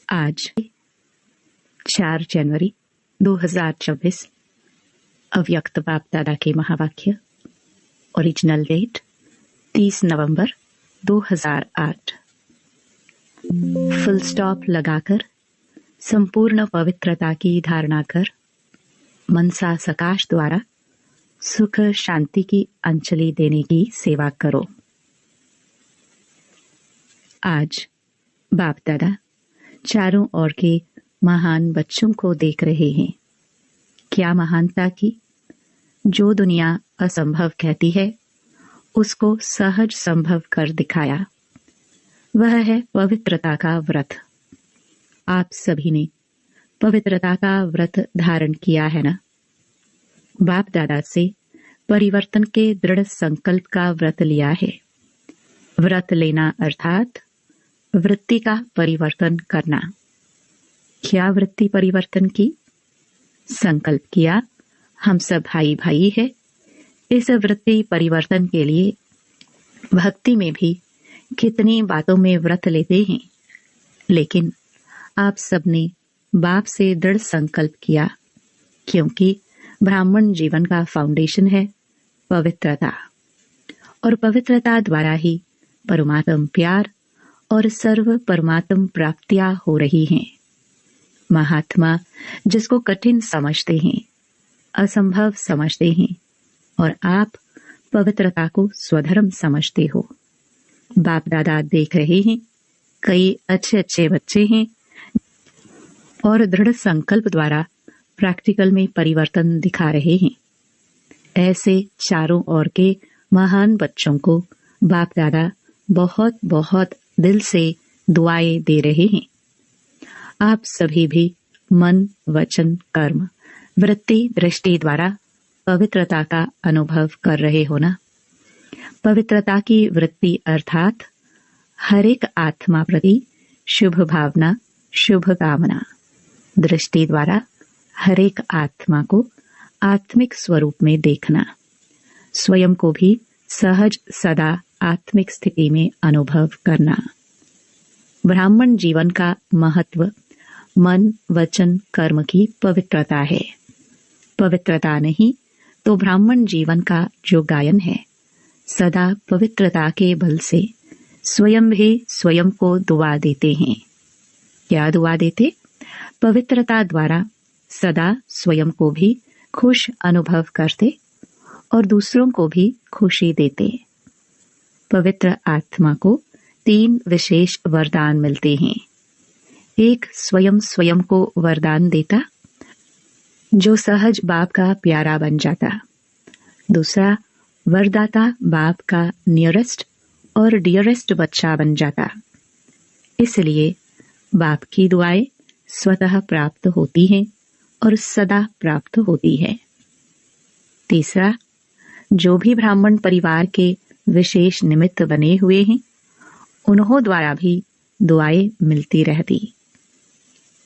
आज 4 जनवरी 2024 अव्यक्त बाप दादा के महावाक्य। ओरिजिनल डेट 30 नवंबर 2008। फुल स्टॉप लगाकर संपूर्ण पवित्रता की धारणा कर मनसा सकाश द्वारा सुख शांति की अंजलि देने की सेवा करो। आज बाप दादा चारों ओर के महान बच्चों को देख रहे हैं। क्या महानता की! जो दुनिया असंभव कहती है उसको सहज संभव कर दिखाया। वह है पवित्रता का व्रत। आप सभी ने पवित्रता का व्रत धारण किया है ना? बाप दादा से परिवर्तन के दृढ़ संकल्प का व्रत लिया है। व्रत लेना अर्थात वृत्ति का परिवर्तन करना। क्या वृत्ति परिवर्तन की? संकल्प किया हम सब भाई भाई है। इस वृत्ति परिवर्तन के लिए भक्ति में भी कितनी बातों में व्रत लेते हैं, लेकिन आप सबने बाप से दृढ़ संकल्प किया, क्योंकि ब्राह्मण जीवन का फाउंडेशन है पवित्रता, और पवित्रता द्वारा ही परमात्म प्यार और सर्व परमात्म प्राप्तियां हो रही हैं। महात्मा जिसको कठिन समझते हैं, असंभव समझते हैं, और आप पवित्रता को स्वधर्म समझते हो। बाप दादा देख रहे हैं, कई अच्छे अच्छे बच्चे हैं और दृढ़ संकल्प द्वारा प्रैक्टिकल में परिवर्तन दिखा रहे हैं। ऐसे चारों ओर के महान बच्चों को बाप दादा बहुत बहुत दिल से दुआएं दे रहे हैं। आप सभी भी मन वचन कर्म वृत्ति दृष्टि द्वारा पवित्रता का अनुभव कर रहे हो ना? पवित्रता की वृत्ति अर्थात हर एक आत्मा प्रति शुभ भावना शुभ कामना। दृष्टि द्वारा हर एक आत्मा को आत्मिक स्वरूप में देखना। स्वयं को भी सहज सदा आत्मिक स्थिति में अनुभव करना। ब्राह्मण जीवन का महत्व मन वचन कर्म की पवित्रता है। पवित्रता नहीं तो ब्राह्मण जीवन का जो गायन है, सदा पवित्रता के बल से स्वयं भी स्वयं को दुआ देते हैं। क्या दुआ देते? पवित्रता द्वारा सदा स्वयं को भी खुश अनुभव करते और दूसरों को भी खुशी देते। पवित्र आत्मा को 3 विशेष वरदान मिलते हैं। एक स्वयं स्वयं को वरदान देता, जो सहज बाप का प्यारा बन जाता। दूसरा, वरदाता बाप का नियरेस्ट और डियरेस्ट बच्चा बन जाता। इसलिए बाप की दुआएं स्वतः प्राप्त होती हैं और सदा प्राप्त होती है। तीसरा, जो भी ब्राह्मण परिवार के विशेष निमित्त बने हुए हैं, उन्हों द्वारा भी दुआएं मिलती रहती।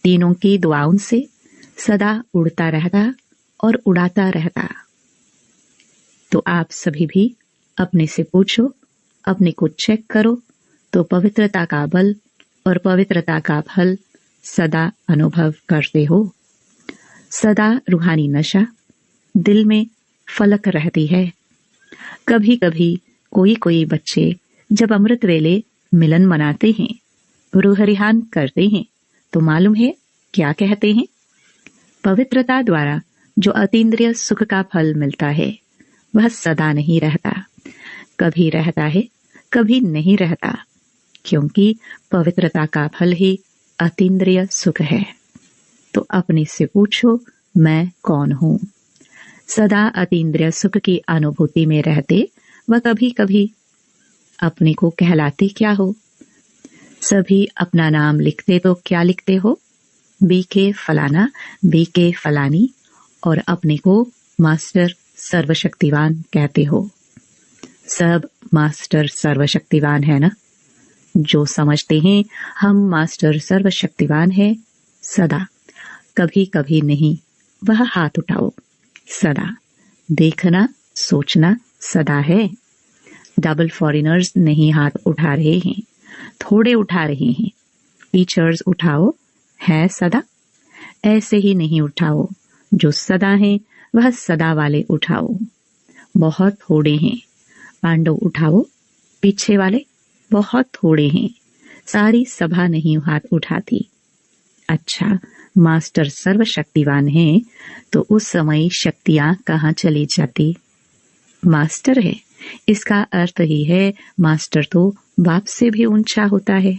तीनों की दुआओं से सदा उड़ता रहता और उड़ाता रहता। तो आप सभी भी अपने से पूछो, अपने को चेक करो, तो पवित्रता का बल और पवित्रता का फल सदा अनुभव करते हो। सदा रूहानी नशा दिल में फलक रहती है। कभी कभी कोई बच्चे जब अमृत वेले मिलन मनाते हैं, रूहरिहान करते हैं, तो मालूम है क्या कहते हैं? पवित्रता द्वारा जो अतीन्द्रिय सुख का फल मिलता है वह सदा नहीं रहता। कभी रहता है, कभी नहीं रहता, क्योंकि पवित्रता का फल ही अतीन्द्रिय सुख है। तो अपने से पूछो, मैं कौन हूँ? सदा अतीन्द्रिय सुख की अनुभूति में रहते व कभी कभी अपने को कहलाते क्या हो? सभी अपना नाम लिखते तो क्या लिखते हो? बीके फलाना, बीके फलानी, और अपने को मास्टर सर्वशक्तिवान कहते हो। सब मास्टर सर्वशक्तिवान है ना? जो समझते हैं हम मास्टर सर्वशक्तिवान है, सदा कभी कभी नहीं, वह हाथ उठाओ। सदा देखना सोचना सदा है। डबल फॉरेनर्स नहीं हाथ उठा रहे हैं, थोड़े उठा रहे हैं। टीचर्स उठाओ, है सदा, ऐसे ही नहीं उठाओ। जो सदा है वह सदा वाले उठाओ। बहुत थोड़े हैं पांडव उठाओ, पीछे वाले बहुत थोड़े हैं। सारी सभा नहीं हाथ उठाती। अच्छा, मास्टर सर्वशक्तिवान है तो उस समय शक्तियां कहाँ चली जाती? मास्टर है, इसका अर्थ ही है मास्टर तो बाप से भी ऊंचा होता है।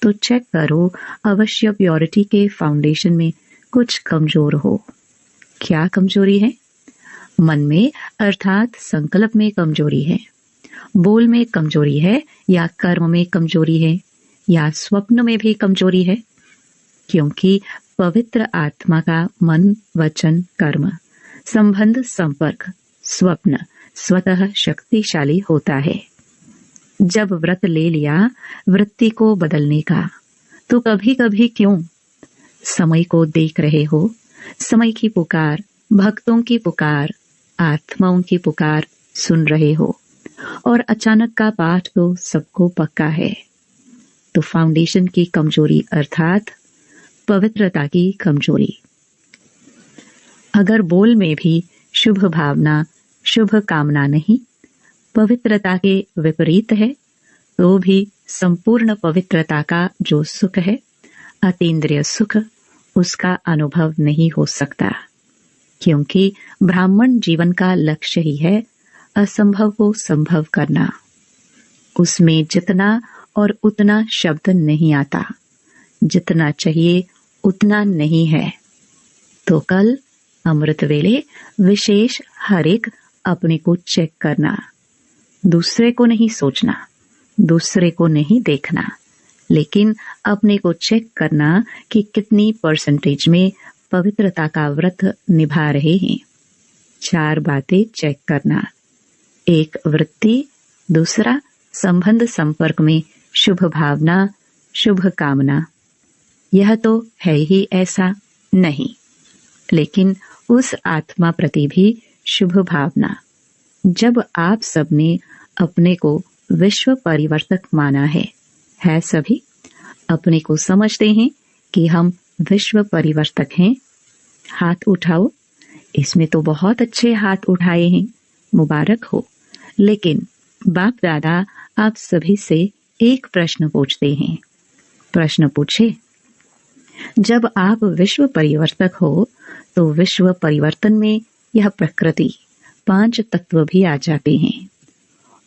तो चेक करो, अवश्य प्योरिटी के फाउंडेशन में कुछ कमजोर हो। क्या कमजोरी है? मन में अर्थात संकल्प में कमजोरी है, बोल में कमजोरी है, या कर्म में कमजोरी है, या स्वप्न में भी कमजोरी है। क्योंकि पवित्र आत्मा का मन, वचन, कर्म, संबंध, संपर्क, स्वप्न स्वतः शक्तिशाली होता है। जब व्रत ले लिया वृत्ति को बदलने का, तो कभी कभी क्यों समय को देख रहे हो? समय की पुकार, भक्तों की पुकार, आत्माओं की पुकार सुन रहे हो, और अचानक का पाठ तो सबको पक्का है। तो फाउंडेशन की कमजोरी अर्थात पवित्रता की कमजोरी। अगर बोल में भी शुभ भावना, शुभ कामना नहीं, पवित्रता के विपरीत है, तो भी संपूर्ण पवित्रता का जो सुख है, अतीन्द्रिय सुख, उसका अनुभव नहीं हो सकता। क्योंकि ब्राह्मण जीवन का लक्ष्य ही है असंभव को संभव करना। उसमें जितना और उतना शब्द नहीं आता, जितना चाहिए उतना नहीं है। तो कल अमृत वेले विशेष हर एक अपने को चेक करना, दूसरे को नहीं सोचना, दूसरे को नहीं देखना, लेकिन अपने को चेक करना कि कितनी परसेंटेज में पवित्रता का व्रत निभा रहे हैं। 4 बातें चेक करना। 1 वृत्ति, दूसरा संबंध संपर्क में शुभ भावना, शुभ कामना। यह तो है ही ऐसा नहीं, लेकिन उस आत्मा प्रति भी शुभ भावना। जब आप सबने अपने को विश्व परिवर्तक माना है सभी अपने को समझते हैं कि हम विश्व परिवर्तक हैं? हाथ उठाओ। इसमें तो बहुत अच्छे हाथ उठाए हैं, मुबारक हो। लेकिन बाप दादा आप सभी से एक प्रश्न पूछते हैं। प्रश्न पूछे, जब आप विश्व परिवर्तक हो तो विश्व परिवर्तन में यह प्रकृति, 5 तत्व भी आ जाते हैं।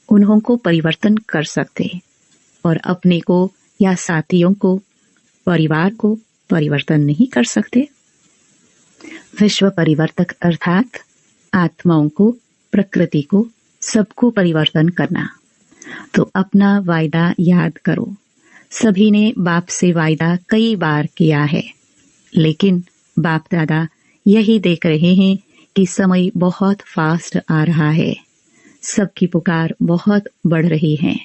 उन्हों को परिवर्तन कर सकते और अपने को या साथियों को, परिवार को परिवर्तन नहीं कर सकते। विश्व परिवर्तक अर्थात आत्माओं को, प्रकृति को, सबको परिवर्तन करना। तो अपना वायदा याद करो। सभी ने बाप से वायदा कई बार किया है, लेकिन बाप दादा यही देख रहे हैं कि समय बहुत फास्ट आ रहा है, सबकी पुकार बहुत बढ़ रही है।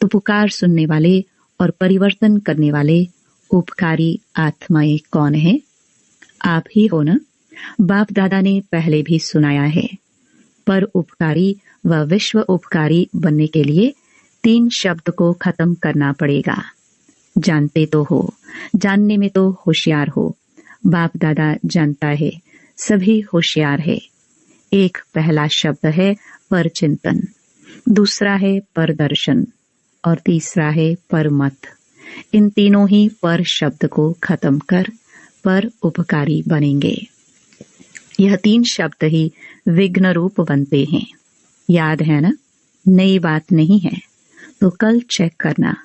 तो पुकार सुनने वाले और परिवर्तन करने वाले उपकारी आत्माएं कौन है? आप ही हो ना। बाप दादा ने पहले भी सुनाया है, पर उपकारी व विश्व उपकारी बनने के लिए 3 शब्द को खत्म करना पड़ेगा। जानते तो हो, जानने में तो होशियार हो। बाप दादा जानता है, सभी होशियार है। एक पहला शब्द है पर चिंतन, दूसरा है पर दर्शन और तीसरा है पर मत। इन तीनों ही पर शब्द को खत्म कर पर उपकारी बनेंगे। यह 3 शब्द ही विघ्न रूप बनते हैं। याद है ना? नई बात नहीं है। तो कल चेक करना।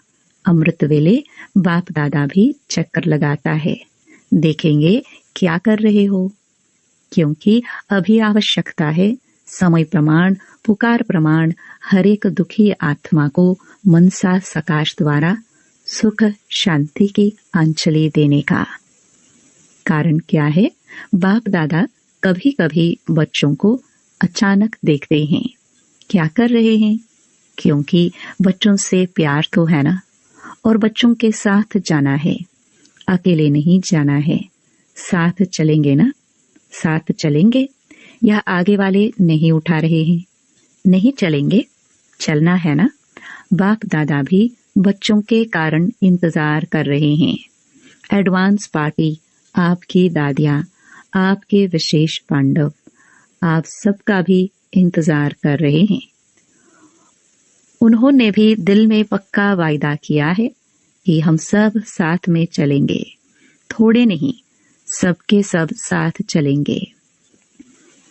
अमृत वेले बाप दादा भी चक्कर लगाता है, देखेंगे क्या कर रहे हो। क्योंकि अभी आवश्यकता है समय प्रमाण, पुकार प्रमाण, हर एक दुखी आत्मा को मनसा सकाश द्वारा सुख शांति की अंजलि देने का। कारण क्या है? बाप दादा कभी कभी बच्चों को अचानक देखते हैं। क्या कर रहे हैं? क्योंकि बच्चों से प्यार तो है ना, और बच्चों के साथ जाना है, अकेले नहीं जाना है। साथ चलेंगे ना? साथ चलेंगे या आगे वाले नहीं उठा रहे हैं? नहीं चलेंगे, चलना है ना। बाप दादा भी बच्चों के कारण इंतजार कर रहे हैं। एडवांस पार्टी, आपकी दादियाँ, आपके विशेष पांडव, आप सबका भी इंतजार कर रहे हैं। उन्होंने भी दिल में पक्का वायदा किया है कि हम सब साथ में चलेंगे, थोड़े नहीं, सबके सब साथ चलेंगे।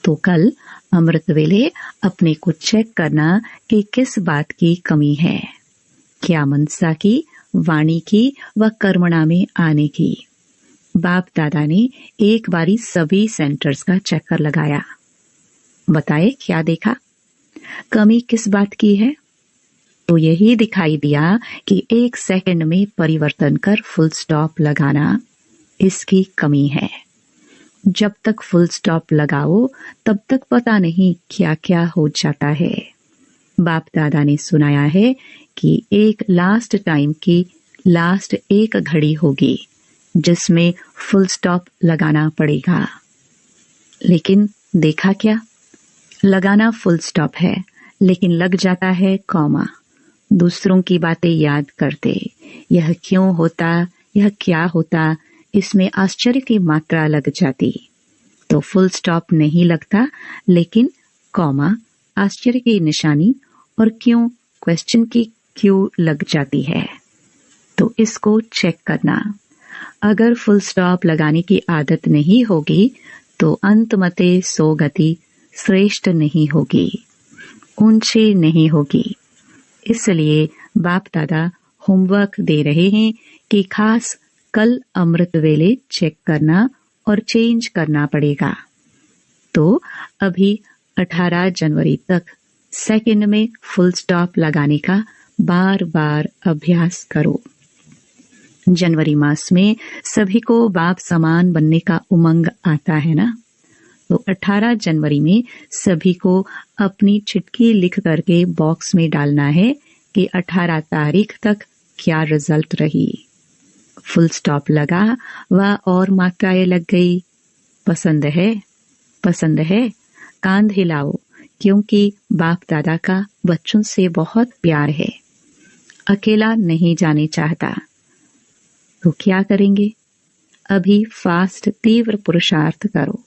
तो कल अमृत वेले अपने को चेक करना कि किस बात की कमी है, क्या मनसा की, वाणी की व कर्मणा में आने की। बाप दादा ने एक बारी सभी सेंटर्स का चक्कर लगाया। बताए क्या देखा, कमी किस बात की है? तो यही दिखाई दिया कि 1 सेकंड में परिवर्तन कर फुल स्टॉप लगाना, इसकी कमी है। जब तक फुल स्टॉप लगाओ तब तक पता नहीं क्या क्या हो जाता है। बाप दादा ने सुनाया है कि एक लास्ट टाइम की लास्ट एक घड़ी होगी जिसमें फुल स्टॉप लगाना पड़ेगा। लेकिन देखा क्या, लगाना फुल स्टॉप है लेकिन लग जाता है कॉमा। दूसरों की बातें याद करते, यह क्यों होता, यह क्या होता, इसमें आश्चर्य की मात्रा लग जाती। तो फुल स्टॉप नहीं लगता लेकिन कॉमा, आश्चर्य की निशानी और क्यों, क्वेश्चन की क्यों लग जाती है। तो इसको चेक करना। अगर फुल स्टॉप लगाने की आदत नहीं होगी तो अंतमते सो गति श्रेष्ठ नहीं होगी, ऊंची नहीं होगी। इसलिए बाप दादा होमवर्क दे रहे हैं कि खास कल अमृत वेले चेक करना और चेंज करना पड़ेगा। तो अभी 18 जनवरी तक सेकंड में फुल स्टॉप लगाने का बार बार अभ्यास करो। जनवरी मास में सभी को बाप समान बनने का उमंग आता है ना। तो 18 जनवरी में सभी को अपनी चिट्ठी लिख करके बॉक्स में डालना है कि 18 तारीख तक क्या रिजल्ट रही। फुल स्टॉप लगा व और मात्राएं लग गई। पसंद है, पसंद है, कांध हिलाओ, क्योंकि बाप दादा का बच्चों से बहुत प्यार है। अकेला नहीं जाने चाहता। तो क्या करेंगे? अभी फास्ट तीव्र पुरुषार्थ करो।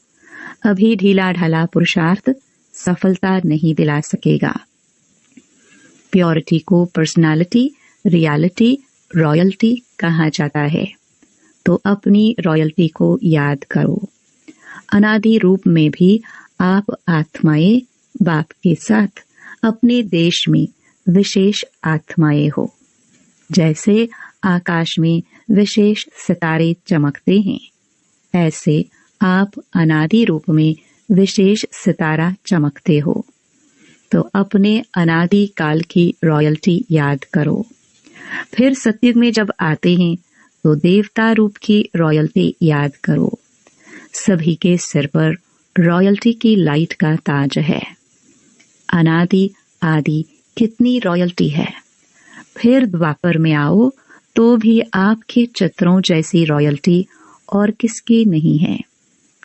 अभी ढीला ढाला पुरुषार्थ सफलता नहीं दिला सकेगा। प्योरिटी को पर्सनालिटी, रियलिटी, रॉयल्टी कहा जाता है। तो अपनी रॉयल्टी को याद करो। अनादि रूप में भी आप आत्माएं बाप के साथ अपने देश में विशेष आत्माएं हो। जैसे आकाश में विशेष सितारे चमकते हैं, ऐसे आप अनादि रूप में विशेष सितारा चमकते हो। तो अपने अनादि काल की रॉयल्टी याद करो। फिर सतयुग में जब आते हैं तो देवता रूप की रॉयल्टी याद करो। सभी के सिर पर रॉयल्टी की लाइट का ताज है। अनादि आदि कितनी रॉयल्टी है। फिर द्वापर में आओ तो भी आपके चित्रों जैसी रॉयल्टी और किसकी नहीं है।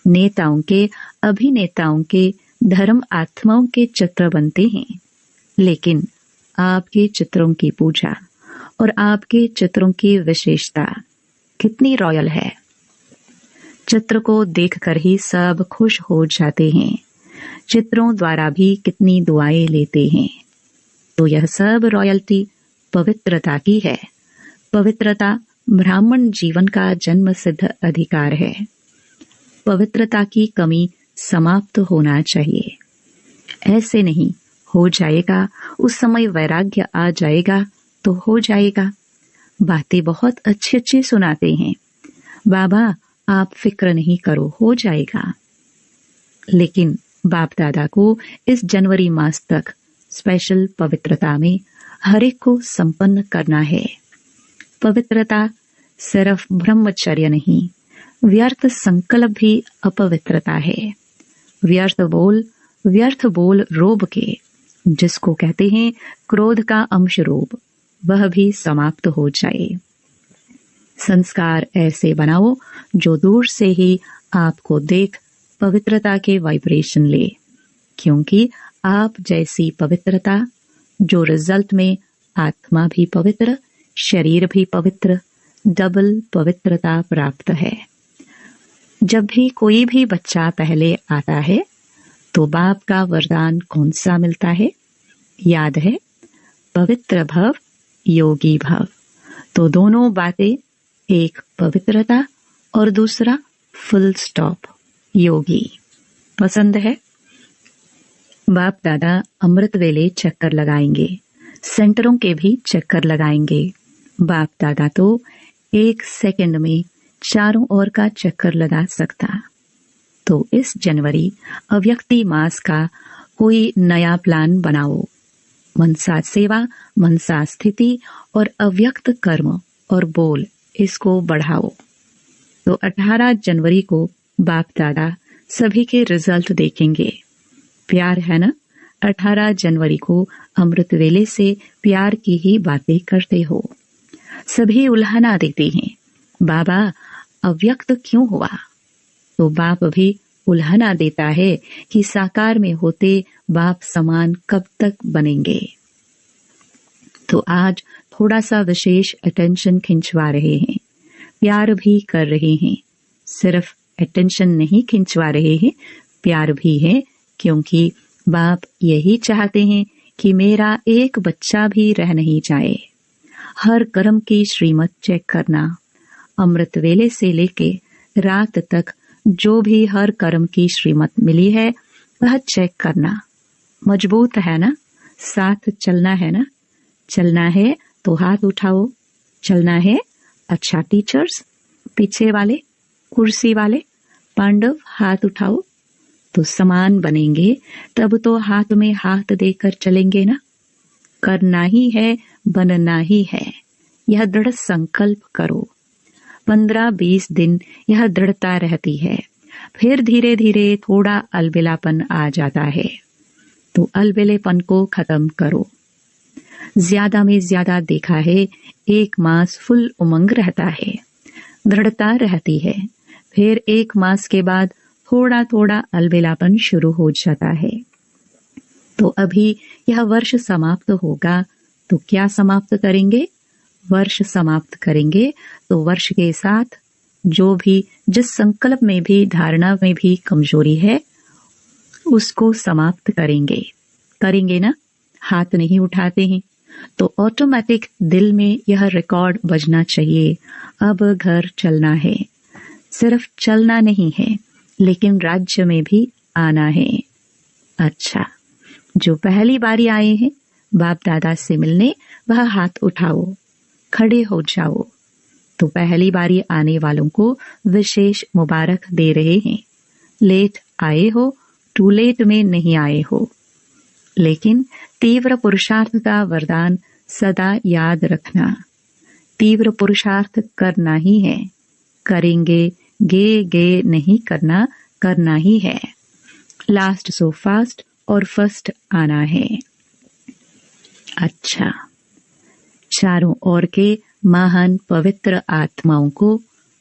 नेताओं के, अभिनेताओं के, धर्म आत्माओं के चित्र बनते हैं, लेकिन आपके चित्रों की पूजा और आपके चित्रों की विशेषता कितनी रॉयल है। चित्र को देखकर ही सब खुश हो जाते हैं। चित्रों द्वारा भी कितनी दुआएं लेते हैं। तो यह सब रॉयल्टी पवित्रता की है। पवित्रता ब्राह्मण जीवन का जन्म सिद्ध अधिकार है। पवित्रता की कमी समाप्त होना चाहिए। ऐसे नहीं हो जाएगा, उस समय वैराग्य आ जाएगा तो हो जाएगा। बातें बहुत अच्छी अच्छी सुनाते हैं, बाबा आप फिक्र नहीं करो, हो जाएगा। लेकिन बाप दादा को इस जनवरी मास तक स्पेशल पवित्रता में हर एक को संपन्न करना है। पवित्रता सिर्फ ब्रह्मचर्य नहीं, व्यर्थ संकल्प भी अपवित्रता है। व्यर्थ बोल रोब के, जिसको कहते हैं क्रोध का अंश रोब, वह भी समाप्त हो जाए। संस्कार ऐसे बनाओ जो दूर से ही आपको देख पवित्रता के वाइब्रेशन ले, क्योंकि आप जैसी पवित्रता जो रिजल्ट में आत्मा भी पवित्र, शरीर भी पवित्र, डबल पवित्रता प्राप्त है। जब भी कोई भी बच्चा पहले आता है तो बाप का वरदान कौन सा मिलता है? याद है, पवित्र भव, योगी भव। तो दोनों बातें, एक पवित्रता और दूसरा फुल स्टॉप, योगी। पसंद है? बाप दादा अमृत वेले चक्कर लगाएंगे, सेंटरों के भी चक्कर लगाएंगे। बाप दादा तो 1 सेकंड में चारों ओर का चक्कर लगा सकता। तो इस जनवरी अव्यक्ति मास का कोई नया प्लान बनाओ। मनसा सेवा, मनसा स्थिति और अव्यक्त कर्म और बोल, इसको बढ़ाओ। तो 18 जनवरी को बाप दादा सभी के रिजल्ट देखेंगे। प्यार है ना? 18 जनवरी को अमृत वेले से प्यार की ही बातें करते हो। सभी उल्हाना देते हैं, बाबा अव्यक्त क्यों हुआ? तो बाप भी उल्हाना देता है कि साकार में होते बाप समान कब तक बनेंगे। तो आज थोड़ा सा विशेष अटेंशन खिंचवा रहे हैं, प्यार भी कर रहे हैं। सिर्फ अटेंशन नहीं खिंचवा रहे हैं, प्यार भी है, क्योंकि बाप यही चाहते हैं कि मेरा एक बच्चा भी रह नहीं जाए। हर कर्म की श्रीमत चेक करना, अमृत वेले से लेके रात तक जो भी हर कर्म की श्रीमत मिली है वह चेक करना। मजबूत है ना? साथ चलना है ना? चलना है तो हाथ उठाओ। चलना है? अच्छा टीचर्स, पीछे वाले, कुर्सी वाले, पांडव हाथ उठाओ। तो समान बनेंगे, तब तो हाथ में हाथ देकर चलेंगे ना। करना ही है, बनना ही है, यह दृढ़ संकल्प करो। 15-20 दिन यह दृढ़ता रहती है, फिर धीरे धीरे थोड़ा अलबेलापन आ जाता है। तो अलबेलेपन को खत्म करो। ज्यादा में ज्यादा देखा है 1 मास फुल उमंग रहता है, दृढ़ता रहती है। फिर 1 मास के बाद थोड़ा थोड़ा अलबेलापन शुरू हो जाता है। तो अभी यह वर्ष समाप्त होगा, तो क्या समाप्त करेंगे? वर्ष समाप्त करेंगे तो वर्ष के साथ जो भी जिस संकल्प में भी धारणा में भी कमजोरी है उसको समाप्त करेंगे। करेंगे ना? हाथ नहीं उठाते हैं तो ऑटोमेटिक दिल में यह रिकॉर्ड बजना चाहिए, अब घर चलना है। सिर्फ चलना नहीं है, लेकिन राज्य में भी आना है। अच्छा, जो पहली बारी आए हैं बाप दादा से मिलने, वह हाथ उठाओ, खड़े हो जाओ। तो पहली बारी आने वालों को विशेष मुबारक दे रहे हैं। लेट आए हो, टू लेट में नहीं आए हो, लेकिन तीव्र पुरुषार्थ का वरदान सदा याद रखना। तीव्र पुरुषार्थ करना ही है, करेंगे, गे नहीं करना, करना ही है। लास्ट सो फास्ट और फर्स्ट आना है। अच्छा, चारों ओर के महान पवित्र आत्माओं को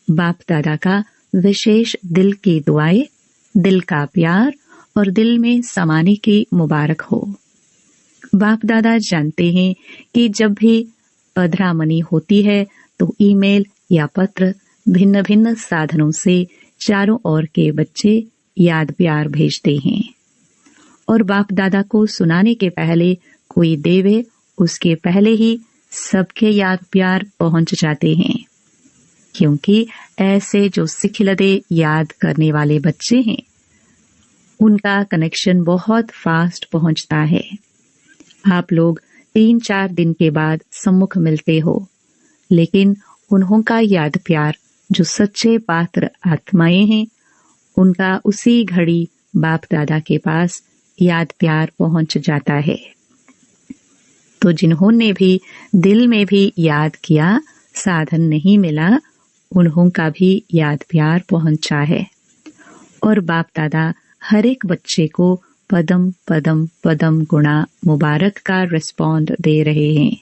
बाप दादा का विशेष दिल की दुआएं, दिल का प्यार और दिल में समाने की मुबारक हो। बाप दादा जानते हैं कि जब भी पधरामनी होती है तो ईमेल या पत्र भिन्न भिन्न साधनों से चारों ओर के बच्चे याद प्यार भेजते हैं, और बाप दादा को सुनाने के पहले कोई देवे, उसके पहले ही सबके याद प्यार पहुंच जाते हैं। क्योंकि ऐसे जो सिखिलदे याद करने वाले बच्चे हैं उनका कनेक्शन बहुत फास्ट पहुंचता है। आप लोग 3-4 दिन के बाद सम्मुख मिलते हो, लेकिन उन्हों का याद प्यार जो सच्चे पात्र आत्माएं हैं उनका उसी घड़ी बाप दादा के पास याद प्यार पहुंच जाता है। तो जिन्होंने भी दिल में भी याद किया, साधन नहीं मिला, उन्हों का भी याद प्यार पहुंचा है। और बाप दादा हर एक बच्चे को पदम पदम पदम गुणा मुबारक का रिस्पॉन्ड दे रहे हैं।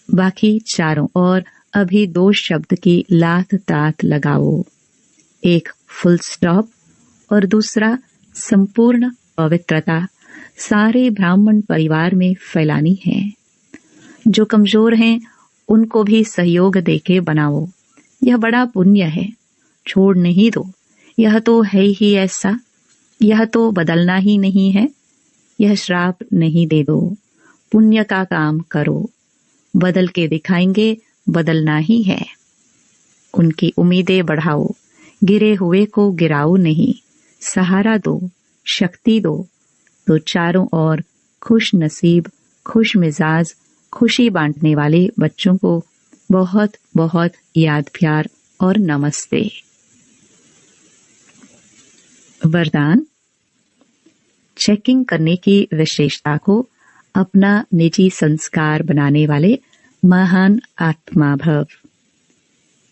बाकी चारों ओर अभी 2 शब्द की लात तात लगाओ, एक फुल स्टॉप और दूसरा संपूर्ण पवित्रता सारे ब्राह्मण परिवार में फैलानी है। जो कमजोर हैं उनको भी सहयोग देके बनाओ। यह बड़ा पुण्य है, छोड़ नहीं दो। यह तो है ही ऐसा, यह तो बदलना ही नहीं है। यह श्राप नहीं दे दो, पुण्य का काम करो। बदल के दिखाएंगे, बदलना ही है। उनकी उम्मीदें बढ़ाओ, गिरे हुए को गिराओ नहीं, सहारा दो, शक्ति दो। तो चारों ओर खुश नसीब, खुश मिजाज, खुशी बांटने वाले बच्चों को बहुत बहुत याद, प्यार और नमस्ते। वरदान। चेकिंग करने की विशेषता को अपना निजी संस्कार बनाने वाले महान आत्मा भव।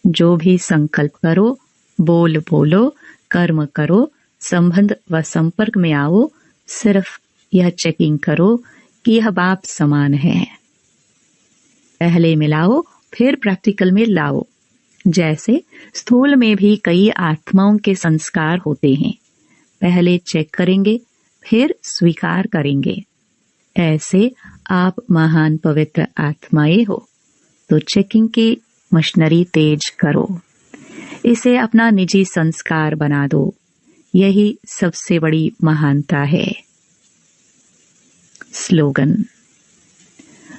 जो भी संकल्प करो, बोल बोलो, कर्म करो, संबंध व संपर्क में आओ, सिर्फ यह चेकिंग करो कि यह बाप समान है। पहले मिलाओ, फिर प्रैक्टिकल में लाओ। जैसे स्थूल में भी कई आत्माओं के संस्कार होते हैं, पहले चेक करेंगे, फिर स्वीकार करेंगे। ऐसे आप महान पवित्र आत्माएं हो, तो चेकिंग की मशीनरी तेज करो। इसे अपना निजी संस्कार बना दो। यही सबसे बड़ी महानता है। स्लोगन।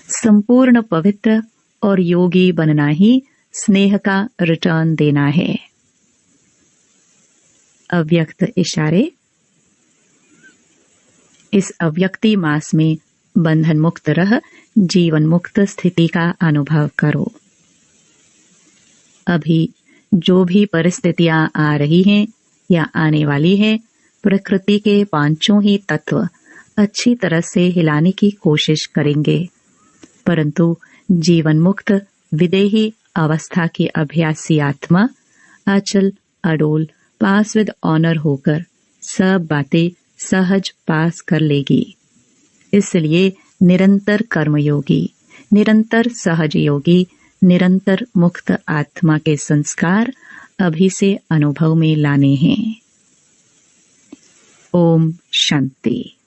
संपूर्ण पवित्र और योगी बनना ही स्नेह का रिटर्न देना है। अव्यक्त इशारे। इस अव्यक्ति मास में बंधन मुक्त रह जीवन मुक्त स्थिति का अनुभव करो। अभी जो भी परिस्थितियां आ रही हैं या आने वाली हैं, प्रकृति के पांचों ही तत्व अच्छी तरह से हिलाने की कोशिश करेंगे, परंतु जीवन मुक्त विदेही अवस्था की अभ्यासी आत्मा अचल अडोल पास विद ऑनर होकर सब बातें सहज पास कर लेगी। इसलिए निरंतर कर्मयोगी, निरंतर सहज योगी, निरंतर मुक्त आत्मा के संस्कार अभी से अनुभव में लाने हैं। ओम शांति।